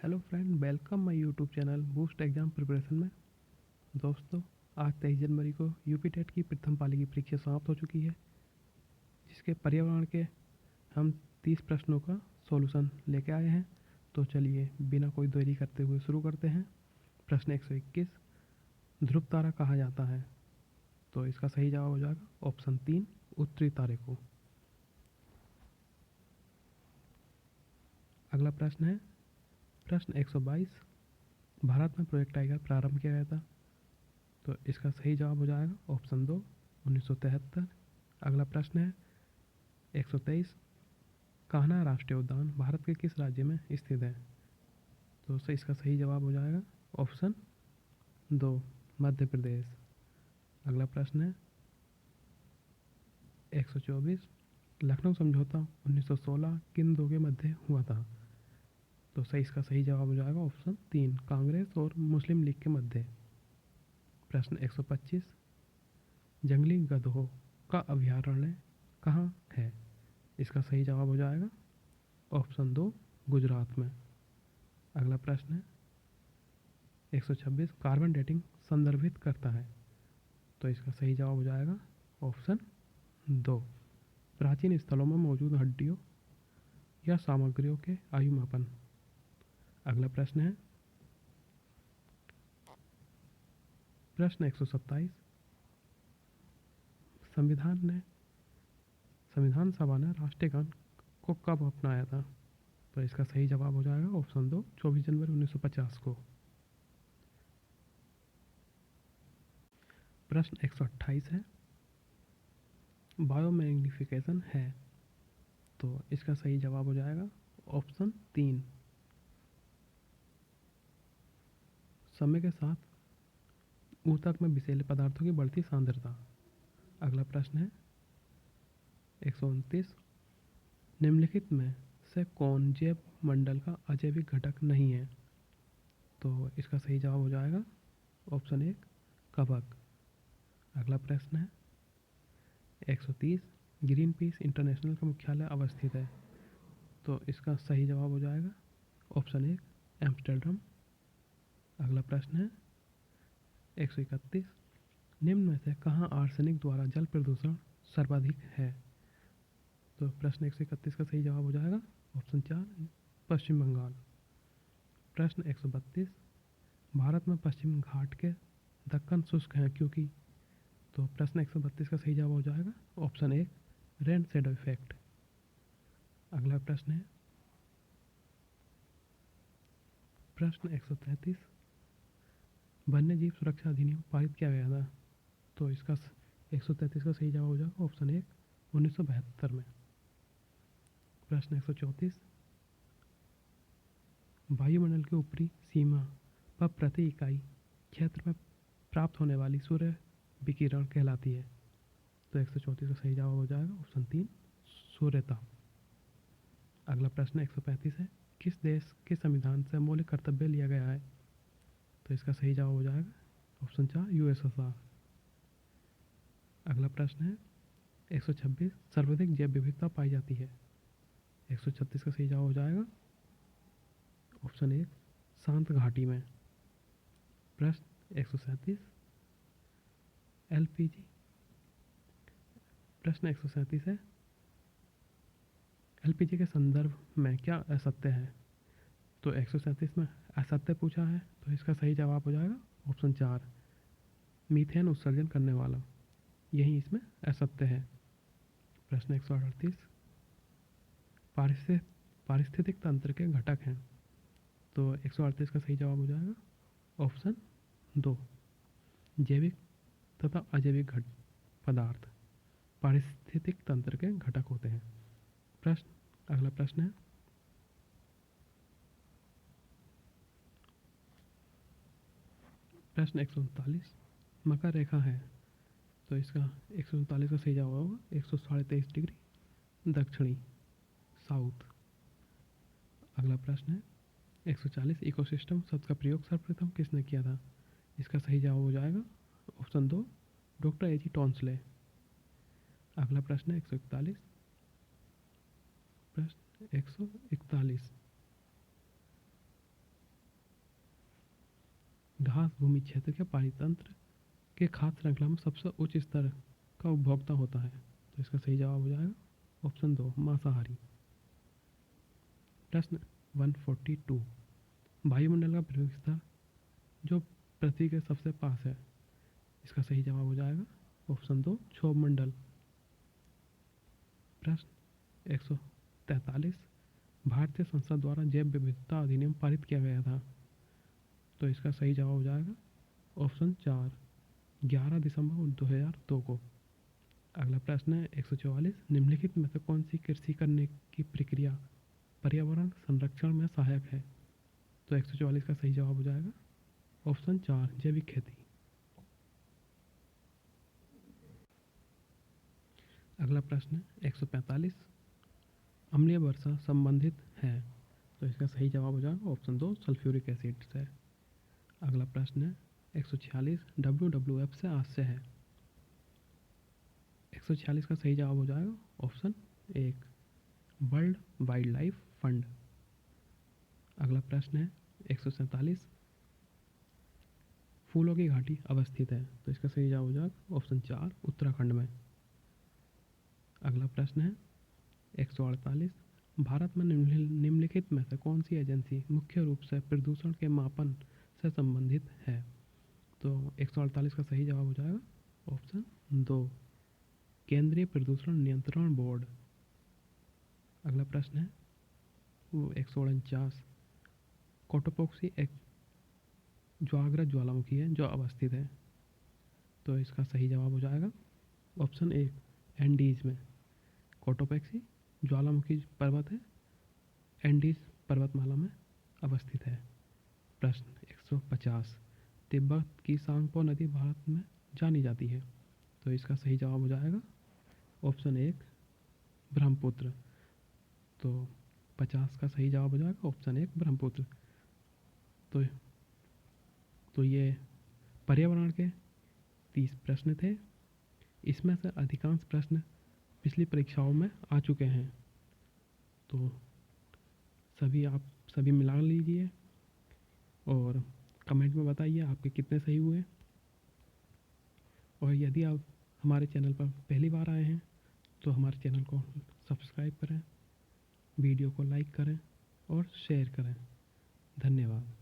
Hello friend, welcome my YouTube channel boost exam preparation में। दोस्तों, आज 23 जनवरी को यूपी टेट की प्रथम पाली की परीक्षा समाप्त हो चुकी है, जिसके पर्यावरण के हम 30 प्रश्नों का सॉल्यूशन लेके आए हैं। तो चलिए बिना कोई देरी करते हुए शुरू करते हैं। प्रश्न 121, ध्रुव तारा कहा जाता है? तो इसका सही जवाब हो जाएगा ऑप्शन 3, उत्तरी तारे को। अगला प्रश्न है प्रश्न 122, भारत में प्रोजेक्ट टाइगर प्रारंभ किया गया था? तो इसका सही जवाब हो जाएगा ऑप्शन 2, 1973। अगला प्रश्न है 123, कान्हा राष्ट्रीय उद्यान भारत के किस राज्य में स्थित है? तो इसका सही जवाब हो जाएगा ऑप्शन 2, मध्य प्रदेश। अगला प्रश्न है 124, लखनऊ समझौता 1916 किन दो के मध्य हुआ था? तो इसका सही जवाब हो जाएगा ऑप्शन 3, कांग्रेस और मुस्लिम लीग के मध्य। प्रश्न 125, जंगली गधों का अभयारण्य कहाँ है? इसका सही जवाब हो जाएगा ऑप्शन 2, गुजरात में। अगला प्रश्न है 126, कार्बन डेटिंग संदर्भित करता है? तो इसका सही जवाब हो जाएगा ऑप्शन 2, प्राचीन स्थलों में मौजूद हड्डियों या सामग्रियों के आयु मापन। अगला प्रश्न है प्रश्न 127, संविधान सभा ने राष्ट्रीय गान को कब अपनाया था? तो इसका सही जवाब हो जाएगा ऑप्शन 2, 24 जनवरी 1950 को। प्रश्न 128 है, बायोमैग्निफिकेशन है? तो इसका सही जवाब हो जाएगा ऑप्शन 3, समय के साथ ऊतक में विषैले पदार्थों की बढ़ती सांद्रता। अगला प्रश्न है 129, निम्नलिखित में से कौन जैव मंडल का अजैविक घटक नहीं है? तो इसका सही जवाब हो जाएगा ऑप्शन 1, कवक। अगला प्रश्न है 130, ग्रीन पीस इंटरनेशनल का मुख्यालय अवस्थित है? तो इसका सही जवाब हो जाएगा ऑप्शन 1, एम्स्टर्डम। अगला प्रश्न है 131, निम्न में से कहाँ आर्सेनिक द्वारा जल प्रदूषण सर्वाधिक है? तो प्रश्न 131 का सही जवाब हो जाएगा ऑप्शन 4, पश्चिम बंगाल। प्रश्न 132, भारत में पश्चिम घाट के दक्कन शुष्क हैं क्योंकि? तो प्रश्न 132 का सही जवाब हो जाएगा ऑप्शन 1, रेन शेडो इफेक्ट। अगला प्रश्न है प्रश्न 133, वन्य जीव सुरक्षा अधिनियम पारित किया गया था? तो इसका 133 का सही जवाब हो जाएगा ऑप्शन 1, 1972 में। प्रश्न 134, वायुमंडल की ऊपरी सीमा पर प्रति इकाई क्षेत्र में प्राप्त होने वाली सूर्य विकिरण कहलाती है? तो 134 का सही जवाब हो जाएगा ऑप्शन 3, सूर्यताप। अगला प्रश्न 135 है, किस देश के संविधान से मौलिक कर्तव्य लिया गया है? तो इसका सही जवाब हो जाएगा ऑप्शन 4, यूएसएसआर। अगला प्रश्न है 126, सर्वाधिक जैव विविधता पाई जाती है? 136 का सही जवाब हो जाएगा ऑप्शन 1, शांत घाटी में। प्रश्न 137, एलपीजी प्रश्न 137 है, एलपीजी के संदर्भ में क्या असत्य है? तो 137 में असत्य पूछा है, तो इसका सही जवाब हो जाएगा ऑप्शन 4, मीथेन उत्सर्जन करने वाला, यही इसमें असत्य है। प्रश्न 138, पारिस्थितिक तंत्र के घटक हैं? तो 138 का सही जवाब हो जाएगा ऑप्शन 2, जैविक तथा अजैविक पदार्थ पारिस्थितिक तंत्र के घटक होते हैं। अगला प्रश्न है प्रश्न 139, मकर रेखा है? तो इसका 139 का सही जवाब होगा 123.5 डिग्री दक्षिणी, साउथ। अगला प्रश्न है 140, इकोसिस्टम शब्द का प्रयोग सर्वप्रथम किसने किया था? इसका सही जवाब हो जाएगा ऑप्शन 2, डॉक्टर एजी टॉन्सले। अगला प्रश्न है 141, प्रश्न 141, खास भूमि क्षेत्र के पारितंत्र के खाद्य श्रृंखला में सबसे उच्च स्तर का उपभोक्ता होता है। तो इसका सही जवाब हो जाएगा ऑप्शन 2 मांसाहारी। प्रश्न 142 वायुमंडल का प्रवेश स्तर जो पृथ्वी के सबसे पास है। इसका सही जवाब हो जाएगा ऑप्शन 2 क्षोभ मंडल। प्रश्न 143 भारतीय संसद द्वारा जैव विविधता अधिनियम पारित किया गया था। तो इसका सही जवाब हो जाएगा ऑप्शन 4 11 दिसंबर 2002 को। अगला प्रश्न है 144 निम्नलिखित में से कौन सी कृषि करने की प्रक्रिया पर्यावरण संरक्षण में सहायक है। तो 144 का सही जवाब हो जाएगा ऑप्शन 4 जैविक खेती। अगला प्रश्न है 145 अम्लीय वर्षा संबंधित है। तो इसका सही जवाब हो जाएगा ऑप्शन 2 सल्फ्यूरिक एसिड से। अगला प्रश्न है 146 WWF से आज से है। 146 का सही जवाब हो जाएगा option 1 world wild life fund. अगला प्रश्न है 147 फूलों की घाटी अवस्थित है। तो इसका सही जवाब हो जाएगा ऑप्शन 4 उत्तराखंड में। अगला प्रश्न है 148 भारत में निम्नलिखित में से कौन सी एजेंसी मुख्य रूप से प्रदूषण के मापन से संबंधित है। तो 148 का सही जवाब हो जाएगा ऑप्शन 2 केंद्रीय प्रदूषण नियंत्रण बोर्ड। अगला प्रश्न है वो 149 कोटोपॉक्सी एक ज्वाग्रत ज्वालामुखी है जो अवस्थित है। तो इसका सही जवाब हो जाएगा ऑप्शन 1 एंडीज में। कोटोपैक्सी ज्वालामुखी पर्वत है एंडीज पर्वतमाला में अवस्थित है। प्रश्न 150 तिब्बत की सांगपो नदी भारत में जानी जाती है। तो इसका सही जवाब हो जाएगा ऑप्शन 1 ब्रह्मपुत्र। तो 50 का सही जवाब हो जाएगा ऑप्शन 1 ब्रह्मपुत्र। तो ये पर्यावरण के 30 प्रश्न थे। इसमें से अधिकांश प्रश्न पिछली परीक्षाओं में आ चुके हैं। तो सभी मिला लीजिए और कमेंट में बताइए आपके कितने सही हुए। और यदि आप हमारे चैनल पर पहली बार आए हैं तो हमारे चैनल को सब्सक्राइब करें, वीडियो को लाइक करें और शेयर करें। धन्यवाद।